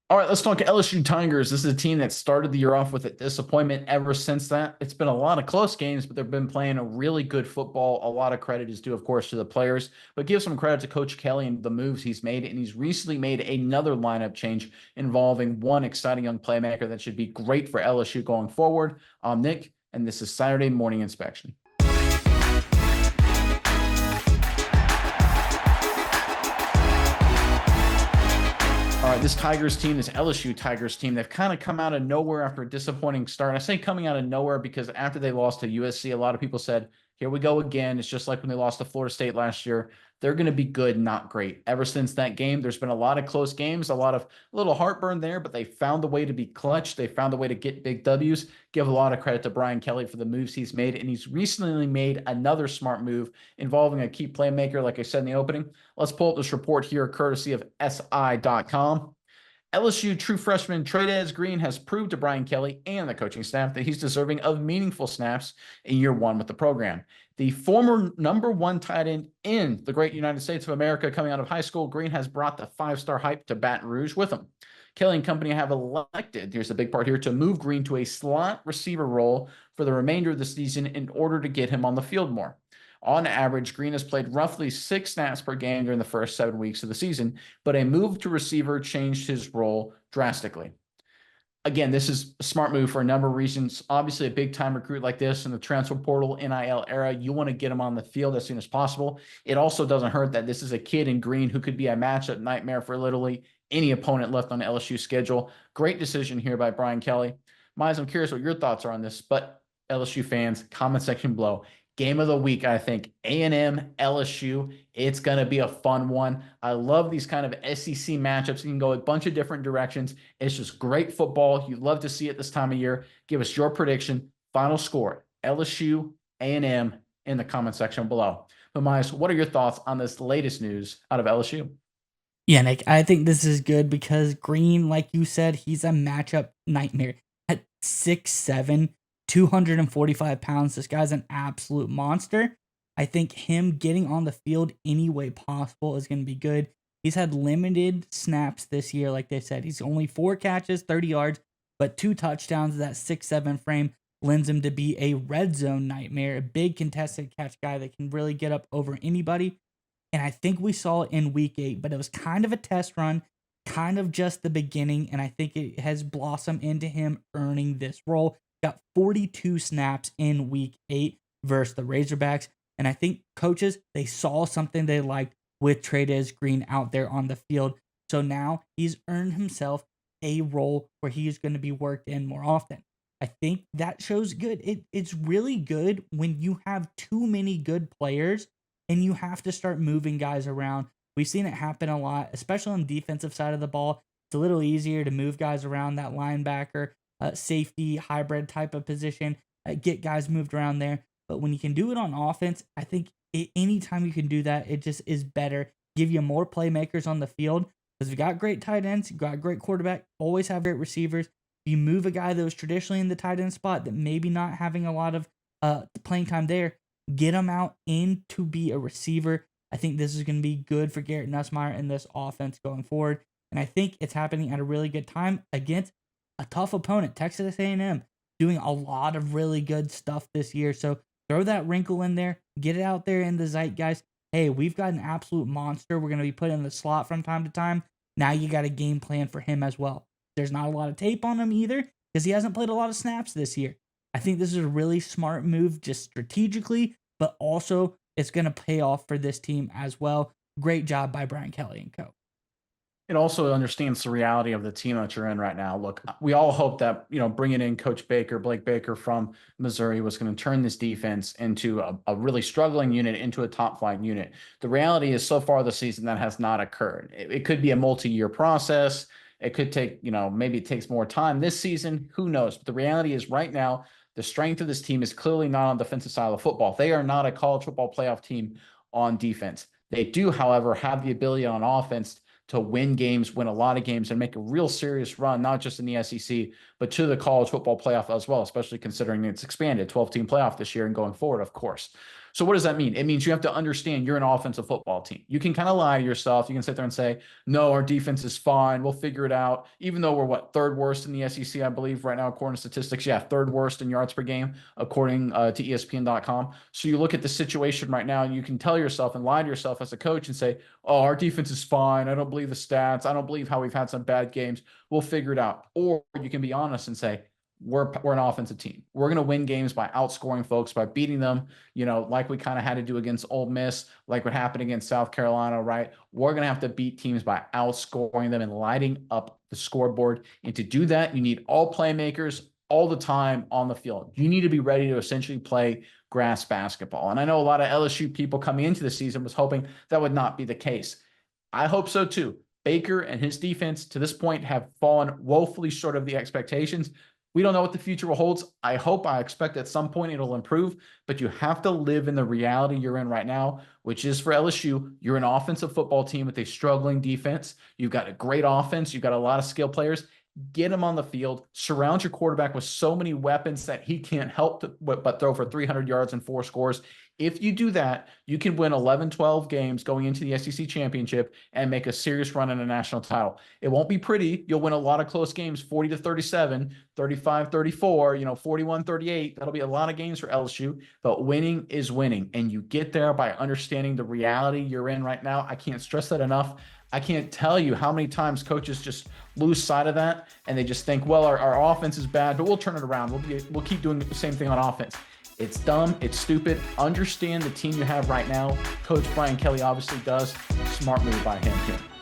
All right, let's talk LSU Tigers. This is a team that started the year off with a disappointment. Ever since that, it's been a lot of close games, but they've been playing a really good football. A lot of credit is due, of course, to the players, but give some credit to Coach Kelly and the moves he's made. And he's recently made another lineup change involving one exciting young playmaker that should be great for LSU going forward. I'm Nick, and this is Saturday Morning Inspection. All right, this Tigers team, this LSU Tigers team, they've kind of come out of nowhere after a disappointing start. I say coming out of nowhere because after they lost to USC, a lot of people said, here we go again. It's just like when they lost to Florida State last year. They're going to be good, not great. Ever since that game, there's been a lot of close games, a little heartburn there, but they found a way to be clutch. They found a way to get big W's. Give a lot of credit to Brian Kelly for the moves he's made, and he's recently made another smart move involving a key playmaker, like I said in the opening. Let's pull up this report here, courtesy of SI.com. LSU true freshman Tradez Green has proved to Brian Kelly and the coaching staff that he's deserving of meaningful snaps in year one with the program. The former number one tight end in the great United States of America coming out of high school, Green has brought the five-star hype to Baton Rouge with him. Kelly and company have elected, here's the big part here, to move Green to a slot receiver role for the remainder of the season in order to get him on the field more. On average, Green has played roughly 6 snaps per game during the first 7 weeks of the season, but a move to receiver changed his role drastically. Again, this is a smart move for a number of reasons. Obviously, a big-time recruit like this in the transfer portal, NIL era, you want to get him on the field as soon as possible. It also doesn't hurt that this is a kid in Green who could be a matchup nightmare for literally any opponent left on the LSU schedule. Great decision here by Brian Kelly. Miles, I'm curious what your thoughts are on this, but LSU fans, comment section below. Game of the week, I think. A&M, LSU. It's going to be a fun one. I love these kind of SEC matchups. You can go a bunch of different directions. It's just great football. You love to see it this time of year. Give us your prediction. Final score, LSU, A&M in the comment section below. But Myers, what are your thoughts on this latest news out of LSU? Yeah, Nick, I think this is good because Green, like you said, he's a matchup nightmare. At 6'7", 245 pounds, this guy's an absolute monster. I think him getting on the field any way possible is going to be good. He's had limited snaps this year, like they said. He's only 4 catches, 30 yards, but 2 touchdowns. That 6'7" frame lends him to be a red zone nightmare, a big contested catch guy that can really get up over anybody. And I think we saw it in week 8, but it was kind of a test run, kind of just the beginning. And I think it has blossomed into him earning this role. Got 42 snaps in week 8 versus the Razorbacks. And I think coaches, they saw something they liked with Tradez Green out there on the field. So now he's earned himself a role where he is going to be worked in more often. I think that shows good. It's really good when you have too many good players and you have to start moving guys around. We've seen it happen a lot, especially on the defensive side of the ball. It's a little easier to move guys around that linebacker, safety, hybrid type of position, get guys moved around there. But when you can do it on offense, I think anytime you can do that, it just is better. Give you more playmakers on the field because we've got great tight ends, you've got great quarterback, always have great receivers. You move a guy that was traditionally in the tight end spot that maybe not having a lot of playing time there, get him out in to be a receiver. I think this is going to be good for Garrett Nussmeier and this offense going forward. And I think it's happening at a really good time against a tough opponent, Texas A&M, doing a lot of really good stuff this year. So throw that wrinkle in there, get it out there in the zeitgeist. Hey, we've got an absolute monster. We're going to be put in the slot from time to time. Now you got a game plan for him as well. There's not a lot of tape on him either because he hasn't played a lot of snaps this year. I think this is a really smart move just strategically, but also it's going to pay off for this team as well. Great job by Brian Kelly and co. It also understands the reality of the team that you're in right now. Look, we all hope that, bringing in Coach Baker, Blake Baker from Missouri was going to turn this defense into a really struggling unit, into a top flight unit. The reality is so far this season that has not occurred. It could be a multi-year process. It could take, maybe it takes more time this season. Who knows? But the reality is right now, the strength of this team is clearly not on the defensive side of football. They are not a college football playoff team on defense. They do, however, have the ability on offense to win games, win a lot of games, and make a real serious run, not just in the SEC, but to the college football playoff as well, especially considering it's expanded 12-team playoff this year and going forward, of course. So what does that mean? It means you have to understand you're an offensive football team. You can kind of lie to yourself. You can sit there and say, no, our defense is fine. We'll figure it out. Even though we're third worst in the SEC, I believe right now, according to statistics. Yeah, third worst in yards per game, according to ESPN.com. So you look at the situation right now and you can tell yourself and lie to yourself as a coach and say, oh, our defense is fine. I don't believe the stats. I don't believe how we've had some bad games. We'll figure it out. Or you can be honest and say, we're an offensive team. We're going to win games by outscoring folks, by beating them, like we kind of had to do against Ole Miss, like what happened against South Carolina, right? We're going to have to beat teams by outscoring them and lighting up the scoreboard. And to do that, you need all playmakers all the time on the field. You need to be ready to essentially play grass basketball. And I know a lot of LSU people coming into the season was hoping that would not be the case. I hope so too. Baker and his defense to this point have fallen woefully short of the expectations. We don't know what the future holds. I expect at some point it'll improve, but you have to live in the reality you're in right now, which is for LSU, you're an offensive football team with a struggling defense. You've got a great offense. You've got a lot of skill players. Get him on the field. Surround your quarterback with so many weapons that he can't help but throw for 300 yards and 4 scores. If you do that, you can win 11, 12 games going into the SEC championship and make a serious run in a national title. It won't be pretty. You'll win a lot of close games, 40-37, 35-34, 41-38. That'll be a lot of games for LSU, but winning is winning. And you get there by understanding the reality you're in right now. I can't stress that enough. I can't tell you how many times coaches just lose sight of that and they just think, well, our offense is bad, but we'll turn it around. We'll keep doing the same thing on offense. It's dumb. It's stupid. Understand the team you have right now. Coach Brian Kelly obviously does. Smart move by him too.